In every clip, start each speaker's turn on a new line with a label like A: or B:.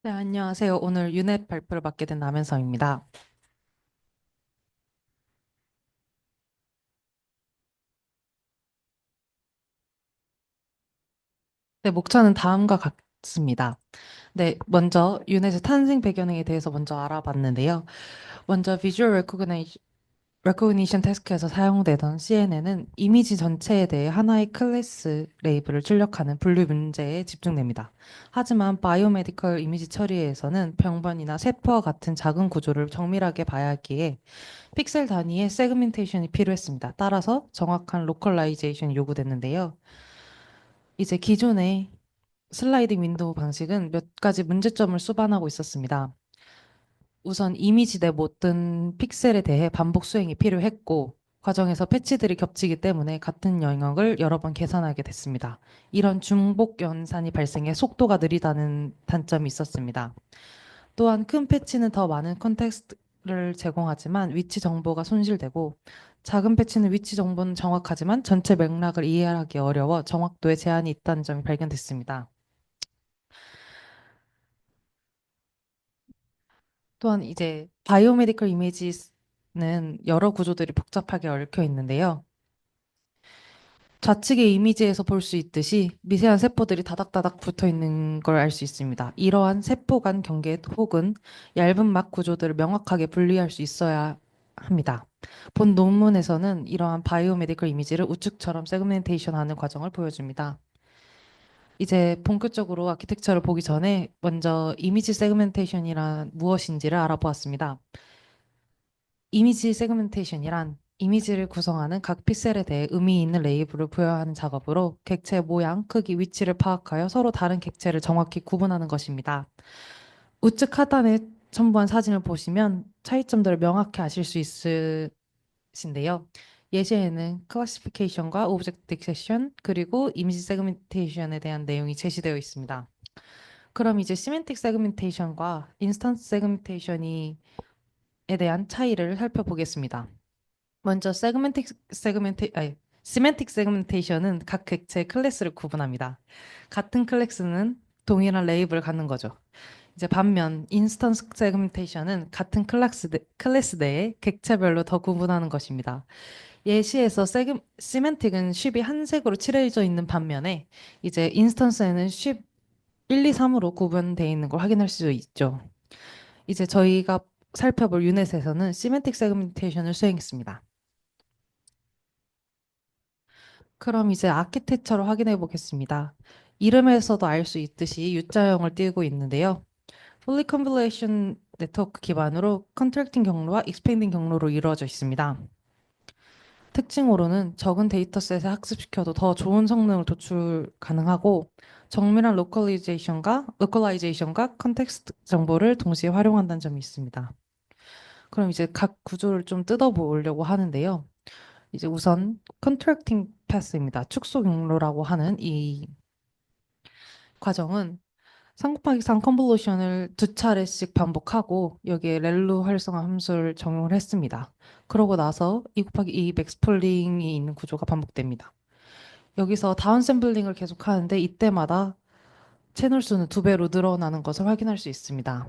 A: 네, 안녕하세요. 오늘 유넷 발표를 맡게 된 남현성입니다. 네, 목차는 다음과 같습니다. 네, 먼저 유넷의 탄생 배경에 대해서 먼저 알아봤는데요. 먼저 Recognition 태스크에서 사용되던 CNN은 이미지 전체에 대해 하나의 클래스 레이블을 출력하는 분류 문제에 집중됩니다. 하지만 바이오메디컬 이미지 처리에서는 병변이나 세포와 같은 작은 구조를 정밀하게 봐야 하기에 픽셀 단위의 세그멘테이션이 필요했습니다. 따라서 정확한 로컬라이제이션이 요구됐는데요. 이제 기존의 슬라이딩 윈도우 방식은 몇 가지 문제점을 수반하고 있었습니다. 우선 이미지 내 모든 픽셀에 대해 반복 수행이 필요했고, 과정에서 패치들이 겹치기 때문에 같은 영역을 여러 번 계산하게 됐습니다. 이런 중복 연산이 발생해 속도가 느리다는 단점이 있었습니다. 또한 큰 패치는 더 많은 컨텍스트를 제공하지만 위치 정보가 손실되고, 작은 패치는 위치 정보는 정확하지만 전체 맥락을 이해하기 어려워 정확도에 제한이 있다는 점이 발견됐습니다. 또한 이제 바이오메디컬 이미지는 여러 구조들이 복잡하게 얽혀 있는데요. 좌측의 이미지에서 볼 수 있듯이 미세한 세포들이 다닥다닥 붙어 있는 걸 알 수 있습니다. 이러한 세포 간 경계 혹은 얇은 막 구조들을 명확하게 분리할 수 있어야 합니다. 본 논문에서는 이러한 바이오메디컬 이미지를 우측처럼 세그멘테이션 하는 과정을 보여줍니다. 이제 본격적으로 아키텍처를 보기 전에 먼저 이미지 세그멘테이션이란 무엇인지를 알아보았습니다. 이미지 세그멘테이션이란 이미지를 구성하는 각 픽셀에 대해 의미 있는 레이블을 부여하는 작업으로 객체 모양, 크기, 위치를 파악하여 서로 다른 객체를 정확히 구분하는 것입니다. 우측 하단에 첨부한 사진을 보시면 차이점들을 명확히 아실 수 있으신데요. 예시에는 클래시피케이션과 오브젝트 딕세션 그리고 이미지 세그멘테이션에 대한 내용이 제시되어 있습니다. 그럼 이제 시멘틱 세그멘테이션과 인스턴스 세그멘테이션이 에 대한 차이를 살펴보겠습니다. 먼저 시멘틱 세그멘테이션은 각 객체의 클래스를 구분합니다. 같은 클래스는 동일한 레이블을 갖는 거죠. 이제 반면 인스턴스 세그멘테이션은 같은 클래스 내에 객체별로 더 구분하는 것입니다. 예시에서 시멘틱은 쉽이 한 색으로 칠해져 있는 반면에 이제 인스턴스에는 쉽 1, 2, 3으로 구분되어 있는 걸 확인할 수 있죠. 이제 저희가 살펴볼 유넷에서는 시멘틱 세그멘테이션을 수행했습니다. 그럼 이제 아키텍처를 확인해 보겠습니다. 이름에서도 알 수 있듯이 U자형을 띄고 있는데요. Fully Convolution 네트워크 기반으로 컨트랙팅 경로와 익스펜딩 경로로 이루어져 있습니다. 특징으로는 적은 데이터셋에 학습시켜도 더 좋은 성능을 도출 가능하고 정밀한 로컬라이제이션과 컨텍스트 정보를 동시에 활용한다는 점이 있습니다. 그럼 이제 각 구조를 좀 뜯어보려고 하는데요. 이제 우선 컨트랙팅 패스입니다. 축소 경로라고 하는 이 과정은 3 곱하기 3 컨볼루션을 두 차례씩 반복하고 여기에 렐루 활성화 함수를 적용을 했습니다. 그러고 나서 2 곱하기 2 맥스플링이 있는 구조가 반복됩니다. 여기서 다운샘플링을 계속하는데 이때마다 채널 수는 2배로 늘어나는 것을 확인할 수 있습니다.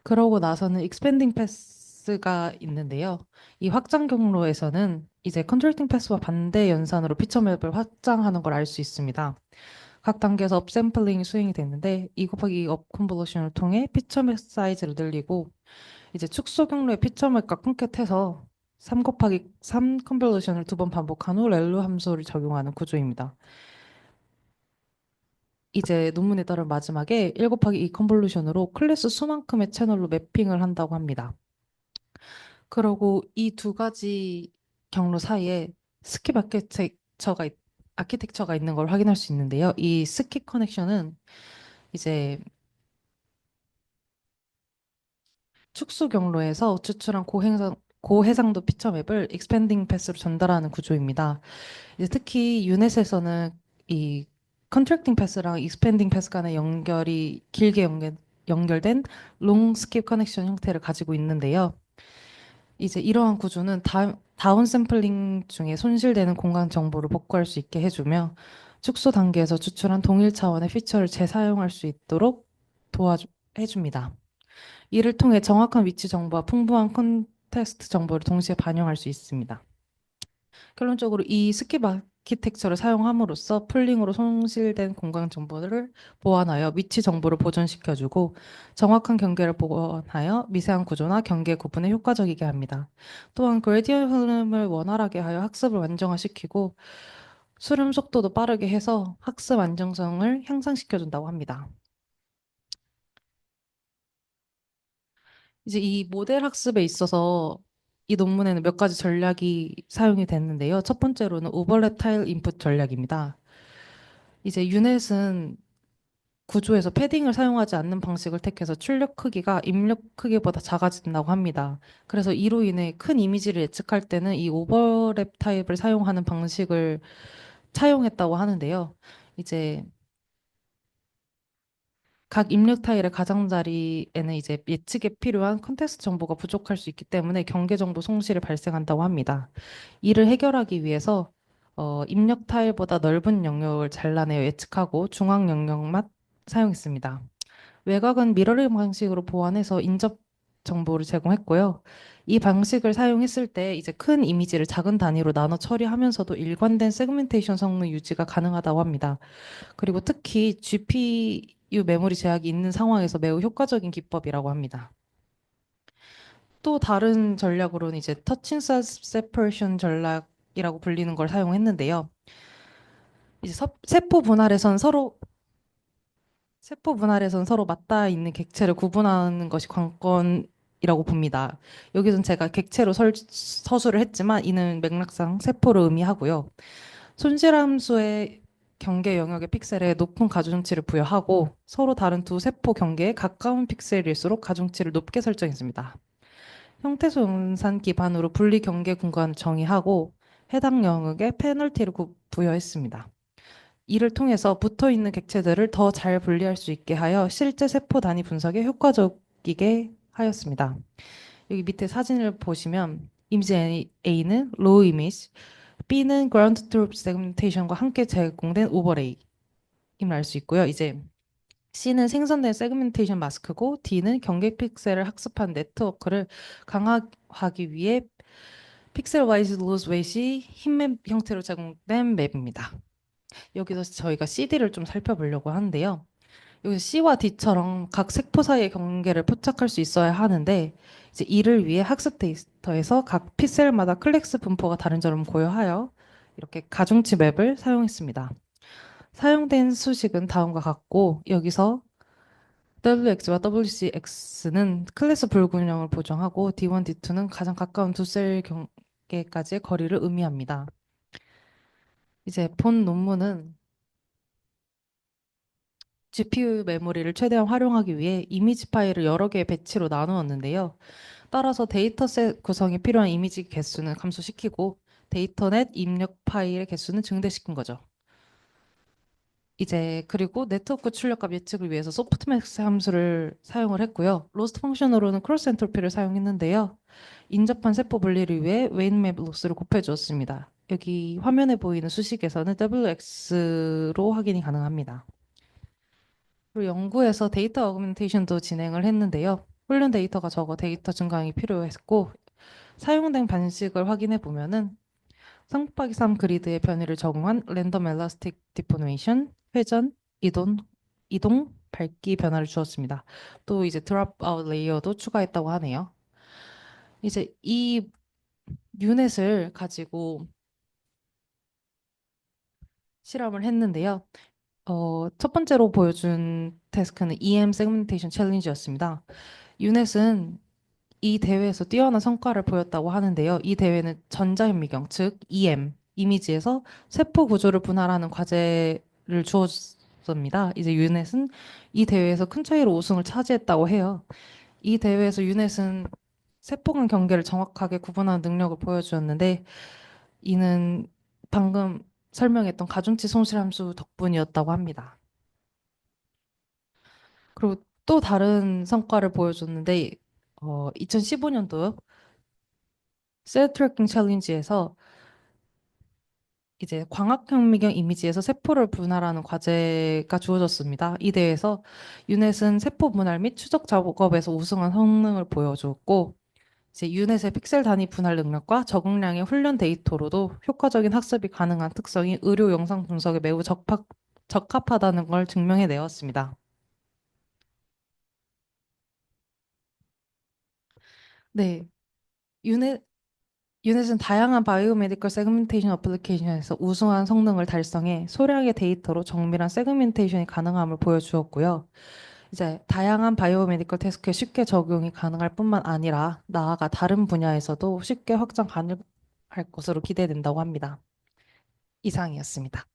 A: 그러고 나서는 익스펜딩 패스가 있는데요. 이 확장 경로에서는 이제 컨트롤팅 패스와 반대 연산으로 피처 맵을 확장하는 걸 알 수 있습니다. 각 단계에서 업샘플링이 수행이 됐는데 2 곱하기 2 업컨볼루션을 통해 피처 맵 사이즈를 늘리고 이제 축소 경로의 피처 맵과 콘캣해서 3 곱하기 3 컨볼루션을 두 번 반복한 후 렐루 함수를 적용하는 구조입니다. 이제 논문에 따른 마지막에 1 곱하기 2 컨볼루션으로 클래스 수만큼의 채널로 매핑을 한다고 합니다. 그러고 이 두 가지 경로 사이에 스킵 아키텍처가 있는 걸 확인할 수 있는데요. 이 스킵 커넥션은 이제 축소 경로에서 추출한 고해상도 피처 맵을 익스펜딩 패스로 전달하는 구조입니다. 이제 특히 유넷에서는 이 컨트랙팅 패스랑 익스펜딩 패스 간의 연결이 길게 연결된 롱 스킵 커넥션 형태를 가지고 있는데요. 이제 이러한 구조는 다운 샘플링 중에 손실되는 공간 정보를 복구할 수 있게 해주며 축소 단계에서 추출한 동일 차원의 피처를 재사용할 수 있도록 도와줍니다. 이를 통해 정확한 위치 정보와 풍부한 컨텍스트 정보를 동시에 반영할 수 있습니다. 결론적으로 이 스킵 아키텍처를 사용함으로써 풀링으로 손실된 공간 정보를 보완하여 위치 정보를 보존시켜주고 정확한 경계를 보완하여 미세한 구조나 경계 구분에 효과적이게 합니다. 또한 그레디언트 흐름을 원활하게 하여 학습을 안정화시키고 수렴 속도도 빠르게 해서 학습 안정성을 향상시켜준다고 합니다. 이제 이 모델 학습에 있어서 이 논문에는 몇 가지 전략이 사용이 됐는데요. 첫 번째로는 오버랩 타일 인풋 전략입니다. 이제 유넷은 구조에서 패딩을 사용하지 않는 방식을 택해서 출력 크기가 입력 크기보다 작아진다고 합니다. 그래서 이로 인해 큰 이미지를 예측할 때는 이 오버랩 타입을 사용하는 방식을 차용했다고 하는데요. 이제 각 입력 타일의 가장자리에는 이제 예측에 필요한 컨텍스트 정보가 부족할 수 있기 때문에 경계 정보 손실이 발생한다고 합니다. 이를 해결하기 위해서 입력 타일보다 넓은 영역을 잘라내어 예측하고 중앙 영역만 사용했습니다. 외곽은 미러링 방식으로 보완해서 인접 정보를 제공했고요. 이 방식을 사용했을 때 이제 큰 이미지를 작은 단위로 나눠 처리하면서도 일관된 세그멘테이션 성능 유지가 가능하다고 합니다. 그리고 특히 GPU 메모리 제약이 있는 상황에서 매우 효과적인 기법이라고 합니다. 또 다른 전략으로는 이제 터치 세퍼레이션 전략이라고 불리는 걸 사용했는데요. 이제 세포 분할에선 서로 맞닿아 있는 객체를 구분하는 것이 관건이라고 봅니다. 여기선 제가 객체로 서술을 했지만 이는 맥락상 세포를 의미하고요. 손실함수의 경계 영역의 픽셀에 높은 가중치를 부여하고 서로 다른 두 세포 경계에 가까운 픽셀일수록 가중치를 높게 설정했습니다. 형태소 연산 기반으로 분리 경계 공간을 정의하고 해당 영역에 페널티를 부여했습니다. 이를 통해서 붙어 있는 객체들을 더 잘 분리할 수 있게 하여 실제 세포 단위 분석에 효과적이게 하였습니다. 여기 밑에 사진을 보시면 이미지 A는 로우 이미지, B는 그라운드 트루프 세그멘테이션과 함께 제공된 오버레이임을 알 수 있고요. 이제 C는 생성된 세그멘테이션 마스크고 D는 경계 픽셀을 학습한 네트워크를 강화하기 위해 픽셀 와이즈 로즈 웨이시 흰맵 형태로 제공된 맵입니다. 여기서 저희가 CD를 좀 살펴보려고 하는데요. 여기서 C와 D처럼 각 세포 사이의 경계를 포착할 수 있어야 하는데 이제 이를 위해 학습 데이터에서 각 픽셀마다 클렉스 분포가 다른 점을 고려하여 이렇게 가중치 맵을 사용했습니다. 사용된 수식은 다음과 같고 여기서 WX와 WCX는 클래스 불균형을 보정하고 D1, D2는 가장 가까운 두 셀 경계까지의 거리를 의미합니다. 이제 본 논문은 GPU 메모리를 최대한 활용하기 위해 이미지 파일을 여러 개의 배치로 나누었는데요. 따라서 데이터셋 구성에 필요한 이미지 개수는 감소시키고 데이터넷 입력 파일의 개수는 증대시킨 거죠. 이제 그리고 네트워크 출력값 예측을 위해서 소프트맥스 함수를 사용을 했고요. 로스트 펑션으로는 크로스 엔트로피를 사용했는데요. 인접한 세포 분리를 위해 웨인맵 로스를 곱해 주었습니다. 여기 화면에 보이는 수식에서는 WX로 확인이 가능합니다. 그리고 연구에서 데이터 어그멘테이션도 진행을 했는데요. 훈련 데이터가 적어 데이터 증강이 필요했고 사용된 방식을 확인해 보면은 3 곱하기 3 그리드의 변이를 적용한 랜덤 엘라스틱 디포메이션, 회전, 이동, 밝기 변화를 주었습니다. 또 이제 드롭 아웃 레이어도 추가했다고 하네요. 이제 이 유넷을 가지고 실험을 했는데요. 첫 번째로 보여준 태스크는 EM 세그멘테이션 챌린지였습니다. 유넷은 이 대회에서 뛰어난 성과를 보였다고 하는데요. 이 대회는 전자현미경, 즉 EM, 이미지에서 세포 구조를 분할하는 과제를 주었습니다. 이제 유넷은 이 대회에서 큰 차이로 우승을 차지했다고 해요. 이 대회에서 유넷은 세포 간 경계를 정확하게 구분하는 능력을 보여주었는데 이는 방금 설명했던 가중치 손실 함수 덕분이었다고 합니다. 그리고 또 다른 성과를 보여줬는데 2015년도 셀 트래킹 챌린지에서 이제 광학현미경 이미지에서 세포를 분할하는 과제가 주어졌습니다. 이 대회에서 유넷은 세포 분할 및 추적 작업에서 우수한 성능을 보여주었고, 이제 유넷의 픽셀 단위 분할 능력과 적응량의 훈련 데이터로도 효과적인 학습이 가능한 특성이 의료 영상 분석에 매우 적합하다는 걸 증명해 내었습니다. 네, 유넷, 유넷은 다양한 바이오메디컬 세그멘테이션 어플리케이션에서 우수한 성능을 달성해 소량의 데이터로 정밀한 세그멘테이션이 가능함을 보여주었고요. 이제 다양한 바이오메디컬 태스크에 쉽게 적용이 가능할 뿐만 아니라 나아가 다른 분야에서도 쉽게 확장 가능할 것으로 기대된다고 합니다. 이상이었습니다.